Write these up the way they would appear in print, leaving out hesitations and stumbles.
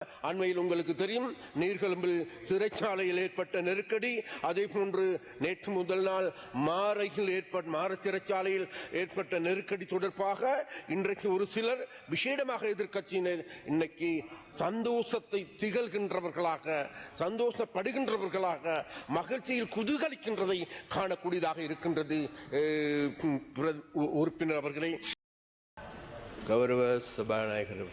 அண்மையில் உங்களுக்கு தெரியும் நீர்கொழும்பில் சிறைச்சாலையில் ஏற்பட்ட நெருக்கடி, அதே போன்று நேற்று முதல் நாள் மார சிறைச்சாலையில் ஏற்பட்ட நெருக்கடி தொடர்பாக இன்றைக்கு ஒரு சிலர் விசேடமாக எதிர்க்கட்சியினர் இன்னைக்கு சந்தோஷத்தை திகழ்கின்றவர்களாக, சந்தோஷப்படுகின்றவர்களாக, மகிழ்ச்சியில் குதூகலிக்கின்றதை காணக்கூடியதாக இருக்கின்றது. உறுப்பினர் அவர்களே, கௌரவ சபாநாயகர்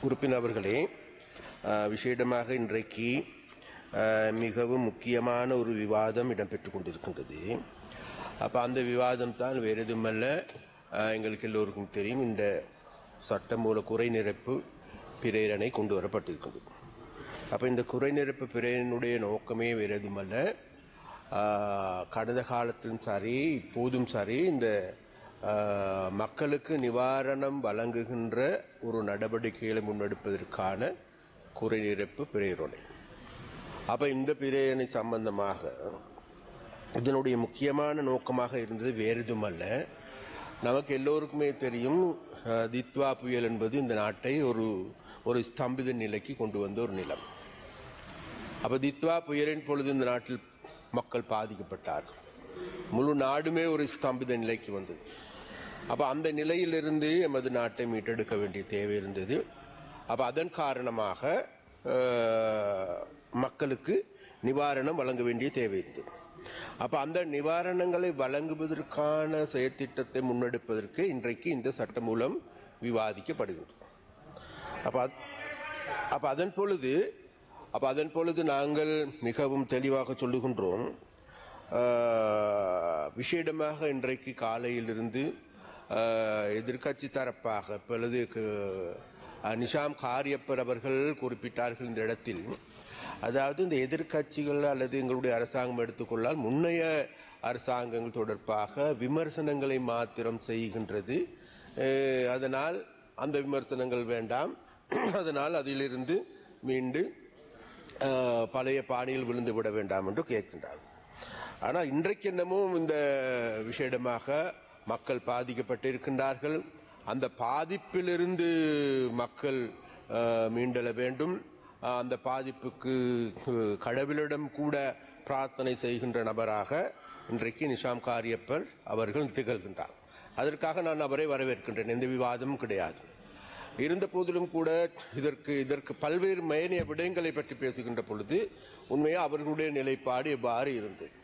உறுப்பினர் அவர்களே, விசேடமாக இன்றைக்கு மிகவும் முக்கியமான ஒரு விவாதம் இடம்பெற்றுக் கொண்டிருக்கின்றது. அப்போ அந்த விவாதம் தான் வேறு எதுவுமல்ல, எங்களுக்கு எல்லோருக்கும் தெரியும், இந்த சட்டமூல குறை நிரப்பு பிரேரணை கொண்டு வரப்பட்டிருக்கின்றது. அப்போ இந்த குறை நிரப்பு பிரேரனுடைய நோக்கமே வேறு எதுவுமல்ல, கடந்த காலத்திலும் சரி இப்போதும் சரி இந்த மக்களுக்கு நிவாரணம் வழங்குகின்ற ஒரு நடவடிக்கைகளை முன்னெடுப்பதற்கான குறை நிரப்பு பிரேரணை. அப்போ இந்த பிரேரணை சம்பந்தமாக இதனுடைய முக்கியமான நோக்கமாக இருந்தது வேறு எதுவுமல்ல, நமக்கு எல்லோருக்குமே தெரியும், தித்வா புயல் என்பது இந்த நாட்டை ஒரு ஸ்தம்பித நிலைக்கு கொண்டு வந்த ஒரு நிலம். அப்போ தித்வா புயலின் பொழுது இந்த நாட்டில் மக்கள் பாதிக்கப்பட்டார்கள். முழு நாடுமே ஒரு ஸ்தம்பித நிலைக்கு வந்தது. அப்போ அந்த நிலையிலிருந்து எமது நாட்டை மீட்டெடுக்க வேண்டிய தேவை இருந்தது. அப்போ அதன் காரணமாக மக்களுக்கு நிவாரணம் வழங்க வேண்டிய தேவை இருந்தது. அப்போ அந்த நிவாரணங்களை வழங்குவதற்கான செயற்திட்டத்தை முன்னெடுப்பதற்கு இன்றைக்கு இந்த சட்டம் மூலம் விவாதிக்கப்படுகின்றது. அப்போ அதன் பொழுது நாங்கள் மிகவும் தெளிவாக சொல்லுகின்றோம். விசேடமாக இன்றைக்கு காலையிலிருந்து எதிர்கட்சி தரப்பாக இப்பொழுது நிஷாம் காரியப்பர் அவர்கள் குறிப்பிட்டார்கள் இந்த இடத்தில், அதாவது இந்த எதிர்கட்சிகள் அல்லது எங்களுடைய அரசாங்கம் எடுத்துக்கொள்ளால் முன்னைய அரசாங்கங்கள் தொடர்பாக விமர்சனங்களை மாத்திரம் செய்கின்றது. அதனால் அந்த விமர்சனங்கள் வேண்டாம், அதனால் அதிலிருந்து மீண்டு பழைய பாணியில் விழுந்து விட வேண்டாம் என்று கேட்கின்றார்கள். ஆனால் இன்றைக்கு என்னமோ இந்த விசேடமாக மக்கள் பாதிக்கப்பட்டிருக்கின்றார்கள். அந்த பாதிப்பிலிருந்து மக்கள் மீண்டெழ வேண்டும். அந்த பாதிப்புக்கு கடவுளிடம் கூட பிரார்த்தனை செய்கின்ற நபராக இன்றைக்கு நிஷாம் காரியப்பர் அவர்கள் திகழ்கின்றார். அதற்காக நான் அவரை வரவேற்கின்றேன், எந்த விவாதமும் கிடையாது. இருந்த போதிலும் கூட இதற்கு பல்வேறு மேனிய விடயங்களை பற்றி பேசுகின்ற பொழுது உண்மையாக அவர்களுடைய நிலைப்பாடு எவ்வாறு இருந்தது,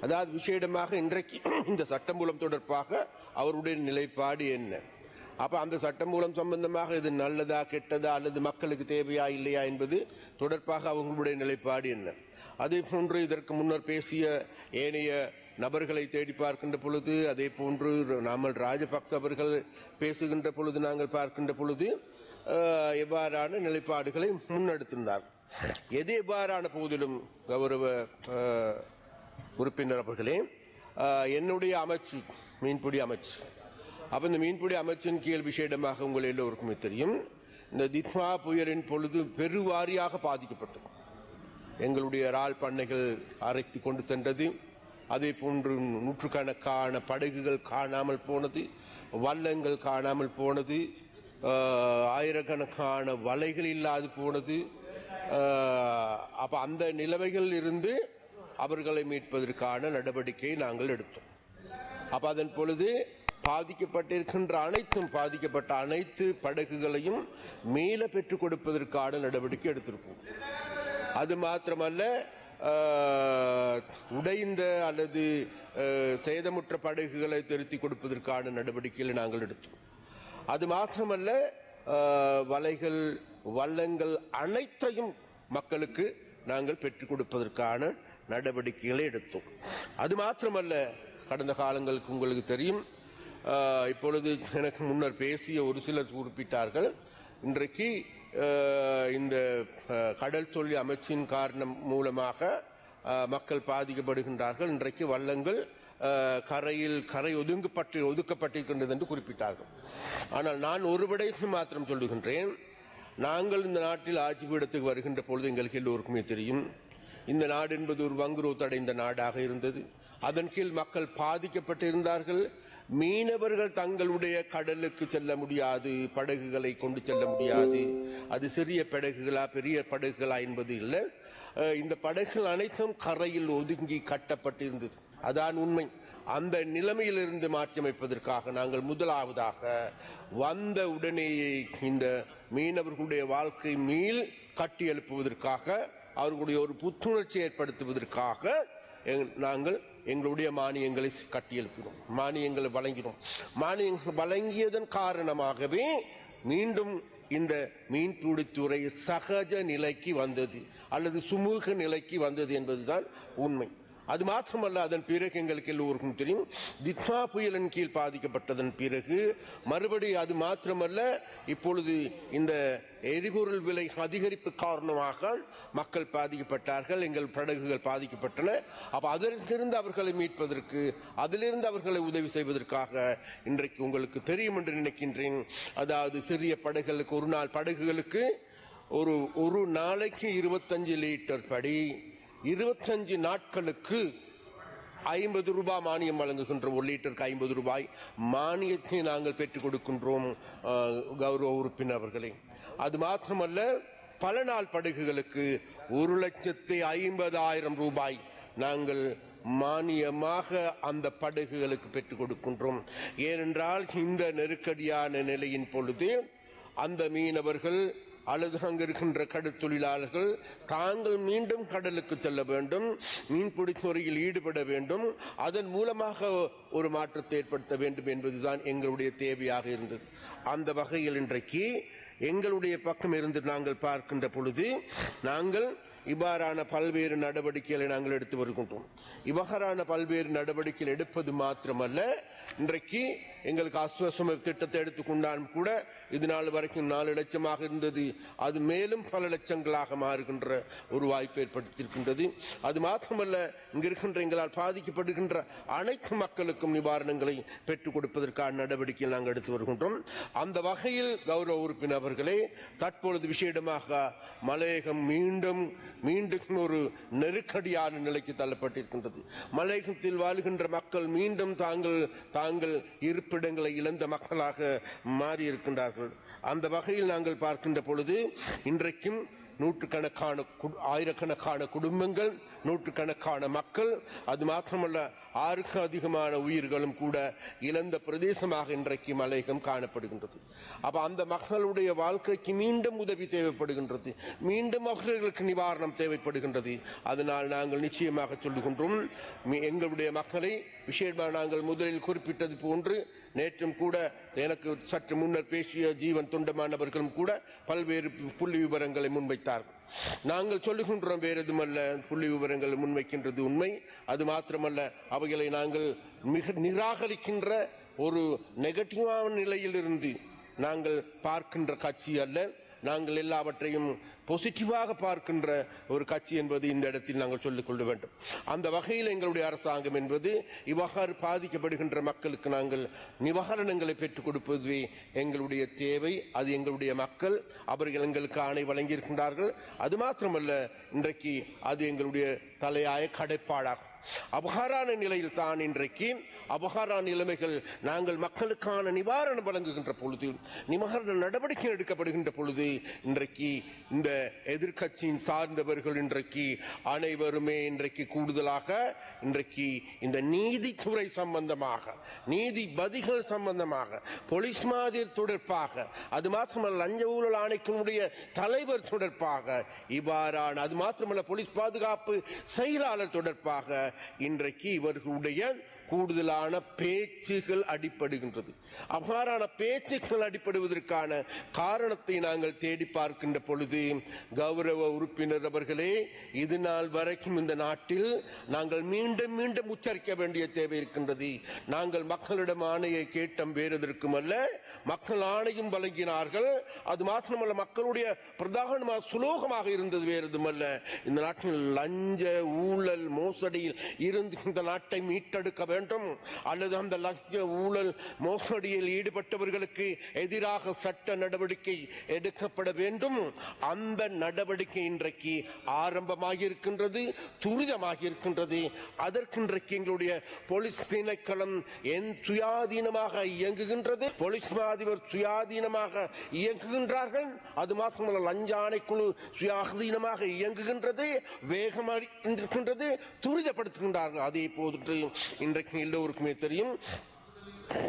அதாவது விசேடமாக இன்றைக்கு இந்த சட்டமூலம் தொடர்பாக அவருடைய நிலைப்பாடு என்ன, அப்போ அந்த சட்டமூலம் சம்பந்தமாக இது நல்லதா கெட்டதா அல்லது மக்களுக்கு தேவையா இல்லையா என்பது தொடர்பாக அவங்களுடைய நிலைப்பாடு என்ன. அதே போன்று இதற்கு முன்னர் பேசிய ஏனைய நபர்களை தேடி பார்க்கின்ற பொழுது, அதே போன்று நாமல் ராஜபக்ச அவர்கள் பேசுகின்ற பொழுது நாங்கள் பார்க்கின்ற பொழுது எவ்வாறான நிலைப்பாடுகளை முன்னெடுத்திருந்தார். எது எவ்வாறான போதிலும் கௌரவ உறுப்பினர் அவர்களே, என்னுடைய அமைச்சு மீன்பிடி அமைச்சு, அப்போ இந்த மீன்பிடி அமைச்சின் கீழ் விசேடமாக உங்கள் எல்லோருக்குமே தெரியும், இந்த தித்வா புயலின் பொழுது பெருவாரியாக பாதிக்கப்பட்டது. எங்களுடைய இறால் பண்ணைகள் அரைத்து கொண்டு சென்றது, அதே போன்று நூற்றுக்கணக்கான படகுகள் காணாமல் போனது, வள்ளங்கள் காணாமல் போனது, ஆயிரக்கணக்கான வலைகள் இல்லாது போனது. அப்போ அந்த நிலைமைகள் இருந்து அவர்களை மீட்பதற்கான நடவடிக்கையை நாங்கள் எடுத்தோம். அப்போ அதன் பொழுது பாதிக்கப்பட்ட அனைத்து படகுகளையும் மீள பெற்றுக் கொடுப்பதற்கான நடவடிக்கை எடுத்திருப்போம். அது மாத்திரமல்ல, உடைந்த அல்லது சேதமுற்ற படகுகளை திருத்தி கொடுப்பதற்கான நடவடிக்கைகளை நாங்கள் எடுத்தோம். அது மாத்திரமல்ல, வலைகள் வள்ளங்கள் அனைத்தையும் மக்களுக்கு நாங்கள் பெற்றுக் கொடுப்பதற்கான நடவடிக்கைகளை எடுத்தோம். அது மாத்திரமல்ல, கடந்த காலங்களுக்கு உங்களுக்கு தெரியும், இப்பொழுது எனக்கு முன்னர் பேசிய ஒரு சிலர் குறிப்பிட்டார்கள், இன்றைக்கு இந்த கடல் தொழில் அமைச்சின் காரணம் மூலமாக மக்கள் பாதிக்கப்படுகின்றார்கள், இன்றைக்கு வள்ளங்கள் கரை ஒதுக்கப்பட்டிருக்கின்றது என்று குறிப்பிட்டார்கள். ஆனால் நான் ஒரு விடயத்தை மாத்திரம் சொல்லுகின்றேன், நாங்கள் இந்த நாட்டில் ஆட்சி பீடத்துக்கு வருகின்ற பொழுது எங்களுக்கு எல்லோருக்குமே தெரியும், இந்த நாடு என்பது ஒரு வங்குரோத்து அடைந்த நாடாக இருந்தது. அதன் கீழ் மக்கள் பாதிக்கப்பட்டிருந்தார்கள். மீனவர்கள் தங்களுடைய கடலுக்கு செல்ல முடியாது, படகுகளை கொண்டு செல்ல முடியாது. அது சிறிய படகுகளா பெரிய படகுகளா என்பது இல்லை. இந்த படகுகள் அனைத்தும் கரையில் ஒதுங்கி கட்டப்பட்டிருந்தது. அதான் உண்மை. அந்த நிலைமையிலிருந்து மாற்றியமைப்பதற்காக நாங்கள் முதலாவதாக வந்த உடனேயே இந்த மீனவர்களுடைய வாழ்க்கை மீள் கட்டி எழுப்புவதற்காக, அவர்களுடைய ஒரு புத்துணர்ச்சி ஏற்படுத்துவதற்காக நாங்கள் எங்களுடைய மானியங்களை கட்டியெழுப்பினோம், மானியங்களை வழங்கினோம். மானியங்கள் வழங்கியதன் காரணமாகவே மீண்டும் இந்த மீன்பிடித்துறை சகஜ நிலைக்கு வந்தது அல்லது சுமூக நிலைக்கு வந்தது என்பதுதான் உண்மை. அது மாத்திரமல்ல, அதன் பிறகு எங்களுக்கு எல்லோருக்கும் தெரியும், தித்மா புயலின் கீழ் பாதிக்கப்பட்டதன் பிறகு மறுபடியும் அது மாத்திரமல்ல, இப்பொழுது இந்த எரிபொருள் விலை அதிகரிப்பு காரணமாக மக்கள் பாதிக்கப்பட்டார்கள், எங்கள் படகுகள் பாதிக்கப்பட்டன. அப்ப அதிலிருந்து அவர்களை மீட்பதற்கு, அதிலிருந்து அவர்களை உதவி செய்வதற்காக இன்றைக்கு உங்களுக்கு தெரியும் என்று நினைக்கின்றேன். அதாவது சிறிய படகுகளுக்கு, ஒரு நாள் படகுகளுக்கு ஒரு நாளைக்கு 25 லிட்டர் படி 25 நாட்களுக்கு 50 ரூபாய் மானியம் வழங்குகின்றோம். ஒரு லிட்டருக்கு 50 ரூபாய் மானியத்தை நாங்கள் பெற்றுக் கொடுக்கின்றோம் கௌரவ உறுப்பினர்களே. அது மாத்திரமல்ல, பல நாள் படகுகளுக்கு 1,50,000 ரூபாய் நாங்கள் மானியமாக அந்த படகுகளுக்கு பெற்றுக் கொடுக்கின்றோம். ஏனென்றால் இந்த நெருக்கடியான நிலையின் பொழுது அந்த மீனவர்கள் அல்லது அங்கு இருக்கின்ற கடல் தொழிலாளர்கள் தாங்கள் மீண்டும் கடலுக்கு செல்ல வேண்டும், மீன்பிடி துறையில் ஈடுபட வேண்டும், அதன் மூலமாக ஒரு மாற்றத்தை ஏற்படுத்த வேண்டும் என்பதுதான் எங்களுடைய தேவையாக இருந்தது. அந்த வகையில் இன்றைக்கு எங்களுடைய பக்கம் இருந்து நாங்கள் பார்க்கின்ற பொழுது நாங்கள் இவ்வாறான பல்வேறு நடவடிக்கைகளை நாங்கள் எடுத்து வருகின்றோம். இவ்வாறான பல்வேறு நடவடிக்கைகள் எடுப்பது மாத்திரமல்ல, இன்றைக்கு எங்களுக்கு ஆஸ்வாசம் திட்டத்தை எடுத்துக்கொண்டாலும் கூட இது நாள் வரைக்கும் 4 லட்சமாக இருந்தது, அது மேலும் பல லட்சங்களாக மாறுகின்ற ஒரு வாய்ப்பு ஏற்படுத்தியிருக்கின்றது. அது மாத்திரமல்ல, இங்கு இருக்கின்ற எங்களால் பாதிக்கப்படுகின்ற அனைத்து மக்களுக்கும் நிவாரணங்களை பெற்றுக் கொடுப்பதற்கான நடவடிக்கைகள் நாங்கள் எடுத்து வருகின்றோம். அந்த வகையில் கௌரவ உறுப்பினர்களே, தற்பொழுது விசேடமாக மலையகம் மீண்டும் ஒரு நெருக்கடியான நிலைக்கு தள்ளப்பட்டிருக்கின்றது. மலையகத்தில் வாழ்கின்ற மக்கள் மீண்டும் தாங்கள் இருப்பிடங்களை இழந்த மக்களாக மாறியிருக்கின்றார்கள். அந்த வகையில் நாங்கள் பார்க்கின்ற பொழுது இன்றைக்கும் நூற்றுக்கணக்கான ஆயிரக்கணக்கான குடும்பங்கள், நூற்றுக்கணக்கான மக்கள், அது மாத்திரமல்ல 6க்கும் அதிகமான உயிர்களும் கூட இழந்த பிரதேசமாக இன்றைக்கு மலையகம் காணப்படுகின்றது. அப்ப அந்த மக்களுடைய வாழ்க்கைக்கு மீண்டும் உதவி தேவைப்படுகின்றது, மீண்டும் அவர்களுக்கு நிவாரணம் தேவைப்படுகின்றது. அதனால் நாங்கள் நிச்சயமாக சொல்லுகின்றோம், எங்களுடைய மக்களை விசேஷமாக நாங்கள் முதலில் குறிப்பிட்டது போன்று நேற்றும் கூட எனக்கு சற்று முன்னர் பேசிய ஜீவன் தொண்டமானவர்களும் கூட பல்வேறு புள்ளி விவரங்களை முன்வைத்தார்கள். நாங்கள் சொல்லுகின்றோம், வேறு எதுமல்ல, புள்ளி விவரங்கள் முன்வைக்கின்றது உண்மை. அது மாத்திரமல்ல, அவைகளை நாங்கள் மிக நிராகரிக்கின்ற ஒரு நெகட்டிவான நிலையிலிருந்து நாங்கள் பார்க்கின்ற கட்சி அல்ல. நாங்கள் எல்லாவற்றையும் பாசிட்டிவாக பார்க்கின்ற ஒரு கட்சி என்பது இந்த இடத்தில் நாங்கள் சொல்லிக் கொள்ள வேண்டும். அந்த வகையில் எங்களுடைய அரசாங்கம் என்பது இவ்வாறு பாதிக்கப்படுகின்ற மக்களுக்கு நாங்கள் நிவாரணங்களை பெற்றுக் கொடுப்பதுவே எங்களுடைய தேவை. அது எங்களுடைய மக்கள், அவர்கள் எங்களுக்கு ஆணை வழங்கியிருக்கின்றார்கள். அது மாத்திரமல்ல, இன்றைக்கு அது எங்களுடைய தலையாய கடைப்பாடாகும். அபகாரான நிலையில் தான் இன்றைக்கு அபகாரான நிலைமைகள் நாங்கள் மக்களுக்கான நிவாரணம் வழங்குகின்ற பொழுது, நிவாரண நடவடிக்கை எடுக்கப்படுகின்ற பொழுது இன்றைக்கு இந்த எதிர்கட்சியின் சார்ந்தவர்கள் இன்றைக்கு அனைவருமே இன்றைக்கு கூடுதலாக இன்றைக்கு இந்த நீதித்துறை சம்பந்தமாக, நீதிபதிகள் சம்பந்தமாக, போலீஸ் மாதிர் தொடர்பாக, அது மாத்திரமல்ல லஞ்ச ஊழல் ஆணைக்குடைய தலைவர் தொடர்பாக, இவ்வாறான அது மாத்திரமல்ல போலீஸ் பாதுகாப்பு செயலாளர் தொடர்பாக இன்றைக்கு இவர்களுடைய கூடுதலான பேச்சுகள் அடிப்படுகின்றது. அவ்வாறான பேச்சுக்கள் அடிப்படுவதற்கான காரணத்தை நாங்கள் தேடி பார்க்கின்ற பொழுது, கௌரவ உறுப்பினர் அவர்களே, இது நாள் வரைக்கும் இந்த நாட்டில் நாங்கள் மீண்டும் மீண்டும் உச்சரிக்க வேண்டிய தேவை இருக்கின்றது. நாங்கள் மக்களிடம் ஆணையை கேட்டம் வேறதற்கும் அல்ல, மக்கள் ஆணையும் வழங்கினார்கள். அது மாத்திரமல்ல, மக்களுடைய பிரதான சுலோகமாக இருந்தது வேறதும் அல்ல, இந்த நாட்டில் லஞ்ச ஊழல் மோசடியில் இருந்து இந்த நாட்டை மீட்டெடுக்க வேண்டும், அல்லது அந்த லஞ்ச ஊழல் மோசடியில் ஈடுபட்டவர்களுக்கு எதிராக சட்ட நடவடிக்கை எடுக்கப்பட வேண்டும். அந்த நடவடிக்கை இன்றைக்கு ஆரம்பமாக இருக்கின்றது, துரிதமாக இருக்கின்றது. அதற்கு இன்றைக்கு எங்களுடைய போலீஸ் திணைக்களம் சுயாதீனமாக இயங்குகின்றது. போலீஸ் அதிபர் சுயாதீனமாக இயங்குகின்றார்கள். அது மாத்திரமல்ல, லஞ்ச ஆணைக்குழு சுயாதீனமாக இயங்குகின்றது, வேகமாக இருக்கின்றது, துரிதப்படுத்துகின்றார்கள். அதே போது இன்றைக்கு எல்லோருக்குமே தெரியும்,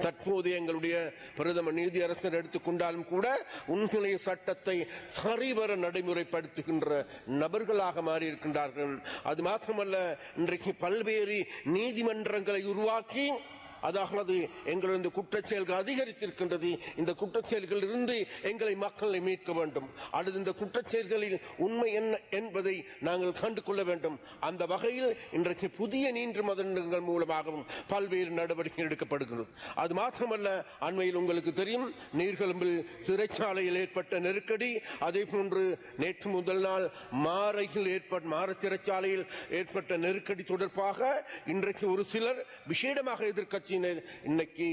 தற்போது எங்களுடைய பிரதம நீதியரசர் எடுத்துக்கொண்டாலும் கூட உண்மையிலேயே சட்டத்தை சரிவர நடைமுறைப்படுத்துகின்ற நபர்களாக மாறி இருக்கின்றார்கள். அது மாத்திரமல்ல, இன்றைக்கு பல்வேறு நீதிமன்றங்களை உருவாக்கி அதாவது எங்களுடைய குற்றச்செயல்கள் அதிகரித்திருக்கின்றது. இந்த குற்றச்செயல்களில் இருந்து எங்களை மக்களை மீட்க வேண்டும், அல்லது இந்த குற்றச்செயல்களில் உண்மை என்ன என்பதை நாங்கள் கண்டு கொள்ள வேண்டும். அந்த வகையில் இன்றைக்கு புதிய நீதிமன்றங்கள் மூலமாகவும் பல்வேறு நடவடிக்கை எடுக்கப்படுகிறது. அது மாத்திரமல்ல, அண்மையில் உங்களுக்கு தெரியும், நீர்கொழும்பில் சிறைச்சாலையில் ஏற்பட்ட நெருக்கடி, அதே போன்று நேற்று முதல் நாள் மார சிறைச்சாலையில் ஏற்பட்ட நெருக்கடி தொடர்பாக இன்றைக்கு ஒரு சிலர் விசேடமாக எதிர்க்க இன்னைக்கு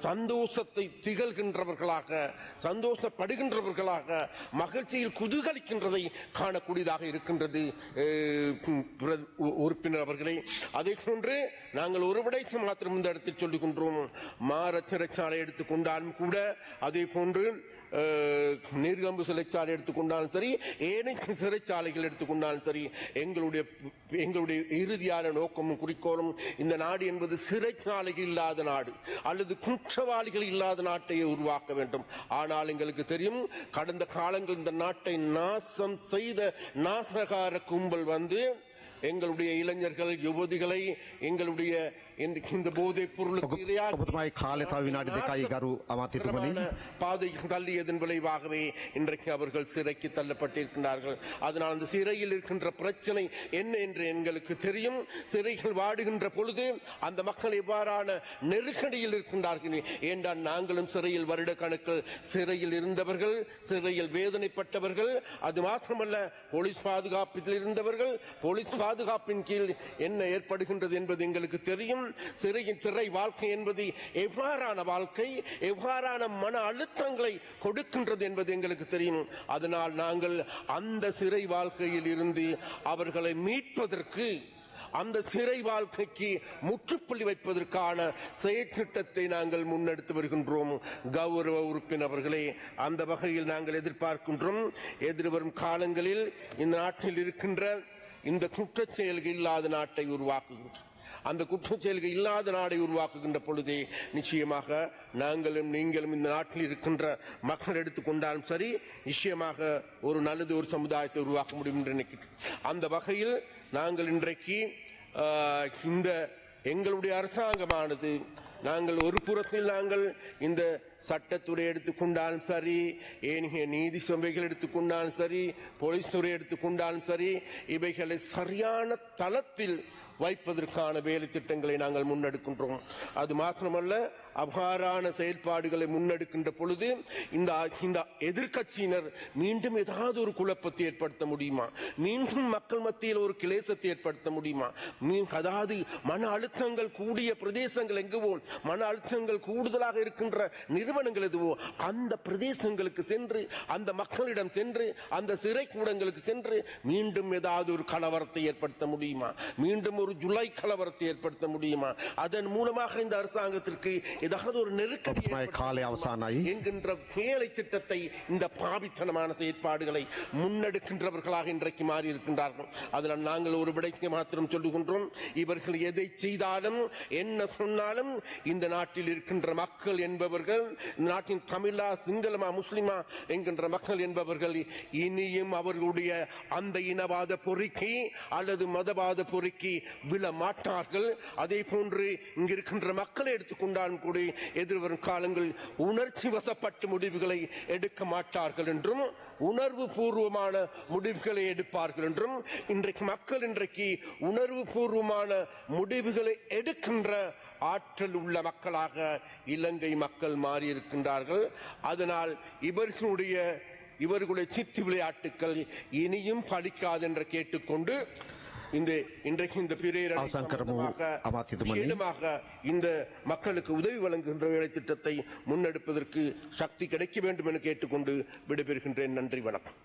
சந்தோஷத்தை திகழ்கின்றவர்களாக, சந்தோஷப்படுகின்றவர்களாக, மகிழ்ச்சியில் குதூகலிக்கின்றதை காணக்கூடியதாக இருக்கின்றது உறுப்பினர் அவர்களே. அதே போன்று நாங்கள் ஒரு விடயத்தை மாத்திரம் இந்த இடத்தில் சொல்லுகின்றோம். மார சிறைச்சாலை எடுத்துக்கொண்டாலும் கூட, அதே போன்று நீர்கம்பு சிறைச்சாலை எடுத்துக்கொண்டாலும் சரி, ஏனைய சிறைச்சாலைகள் எடுத்துக்கொண்டாலும் சரி, எங்களுடைய இறுதியான நோக்கமும் குறிக்கோளும் இந்த நாடு என்பது சிறைச்சாலைகள் இல்லாத நாடு, அல்லது குற்றவாளிகள் இல்லாத நாட்டையே உருவாக்க வேண்டும். ஆனால் எங்களுக்கு தெரியும், கடந்த காலங்கள் இந்த நாட்டை நாசம் செய்த நாசகார கும்பல் வந்து எங்களுடைய இளைஞர்கள், யுவதிகளை எங்களுடைய இந்த போதைப் பொருளுக்கு பாதைக்கு தள்ளியதன் விளைவாகவே இன்றைக்கு அவர்கள் சிறைக்கு தள்ளப்பட்டிருக்கின்றார்கள். அதனால் அந்த சிறையில் இருக்கின்ற பிரச்சனை என்ன என்று எங்களுக்கு தெரியும். சிறைகள் வாடுகின்ற பொழுது அந்த மக்கள் எவ்வாறான நெருக்கடியில் இருக்கின்றார்கள் என்றால், நாங்களும் சிறையில் வருட கணக்கில் சிறையில் இருந்தவர்கள், சிறையில் வேதனைப்பட்டவர்கள். அது மாத்திரமல்ல, போலீஸ் பாதுகாப்பில் இருந்தவர்கள். போலீஸ் பாதுகாப்பின் கீழ் என்ன ஏற்படுகின்றது என்பது எங்களுக்கு தெரியும். சிறையின் திரை வாழ்க்கை என்பது எவ்வாறான வாழ்க்கை, எவ்வாறான மன அழுத்தங்களை கொடுக்கின்றது என்பது எங்களுக்கு தெரியும். அதனால் நாங்கள் அந்த சிறை வாழ்க்கையில் இருந்து அவர்களை மீட்பதற்கு, அந்த சிறை வாழ்க்கைக்கு முற்றுப்புள்ளி வைப்பதற்கான செயற்திட்டத்தை நாங்கள் முன்னெடுத்து வருகின்றோம் கௌரவ உறுப்பினர்களே. அந்த வகையில் நாங்கள் எதிர்பார்க்கின்றோம், எதிர்வரும் காலங்களில் இந்த நாட்டில் இருக்கின்ற இந்த குற்றச் செயல்கள் இல்லாத நாட்டை உருவாக்குகின்றோம். அந்த குற்றச் செயல்கள் இல்லாத நாடை உருவாக்குகின்ற பொழுதே நிச்சயமாக நாங்களும் நீங்களும் இந்த நாட்டில் இருக்கின்ற மக்கள் எடுத்துக்கொண்டாலும் சரி, நிச்சயமாக ஒரு நல்லது ஒரு சமுதாயத்தை உருவாக்க முடியும் என்று நினைக்கிறேன். அந்த வகையில் நாங்கள் இன்றைக்கு இந்த எங்களுடைய அரசாங்கமானது, நாங்கள் ஒரு புறத்தில் நாங்கள் இந்த சட்டத்துறை எடுத்துக்கொண்டாலும் சரி, ஏனைய நீதி சபைகள் எடுத்துக்கொண்டாலும் சரி, போலீஸ் துறை எடுத்துக்கொண்டாலும் சரி, இவைகளை சரியான தளத்தில் வைப்பதற்கான வேலை திட்டங்களை நாங்கள் முன்னெடுக்கின்றோம். அது மாத்திரமல்ல, அவ்வாறான செயல்பாடுகளை முன்னெடுக்கின்ற பொழுது இந்த எதிர்கட்சியினர் மீண்டும் ஏதாவது ஒரு குழப்பத்தை ஏற்படுத்த முடியுமா, மீண்டும் மக்கள் மத்தியில் ஒரு கிளேசத்தை ஏற்படுத்த முடியுமா, அதாவது மன அழுத்தங்கள் கூடிய பிரதேசங்கள் எங்குவோ, மன அழுத்தங்கள் கூடுதலாக இருக்கின்ற நிறுவனங்கள் எதுவோ, அந்த பிரதேசங்களுக்கு சென்று, அந்த மக்களிடம் சென்று, அந்த சிறை கூடங்களுக்கு சென்று மீண்டும் ஏதாவது ஒரு கலவரத்தை ஏற்படுத்த முடியுமா, மீண்டும் ஒரு ஜூலை கலவரத்தை ஏற்படுத்த முடியுமா? அதன் மூலமாக இந்த அரசாங்கத்திற்கு ஏதாவது ஒரு நெருக்கடி என்கின்ற வேலை திட்டத்தை, இந்த பாவித்தனமான செயற்பாடுகளை முன்னெடுக்கின்றவர்களாக இன்றைக்கு மாறி இருக்கின்றார்கள். அதனால் நாங்கள் ஒரு விடைக்கு மாத்திரம் சொல்லுகின்றோம், இவர்கள் எதை செய்தாலும் என்ன சொன்னாலும் இந்த நாட்டில் இருக்கின்ற மக்கள் என்பவர்கள், நாட்டின் தமிழா, சிங்களமா, முஸ்லிமா என்கின்ற மக்கள் என்பவர்கள் இனியும் அவர்களுடைய அந்த இனவாத பொறிக்கு அல்லது மதவாத பொறிக்கு விழ மாட்டார்கள். அதே போன்று இங்கிருக்கின்ற மக்களை எடுத்துக்கொண்டாலும் கூட எதிர்வரும் காலங்களில் உணர்ச்சி வசப்பட்ட முடிவுகளை எடுக்க மாட்டார்கள் என்றும், உணர்வு பூர்வமான முடிவுகளை எடுப்பார்கள் என்றும், இன்றைக்கு மக்கள் உணர்வு பூர்வமான முடிவுகளை எடுக்கின்ற ஆற்றல் உள்ள மக்களாக இலங்கை மக்கள் மாறியிருக்கின்றார்கள். அதனால் இவர்களுடைய சித்து விளையாட்டுக்கள் இனியும் பலிக்காது என்று கேட்டுக்கொண்டு இந்த இன்றைக்கு இந்த பிரேரணை අවසන් කරමු අමාත්‍යතුමනි. விசேடமாக இந்த மக்களுக்கு உதவி வழங்குகின்ற வேலை திட்டத்தை முன்னெடுப்பதற்கு சக்தி கிடைக்க வேண்டும் என கேட்டுக்கொண்டு விடைபெறுகின்றேன். நன்றி, வணக்கம்.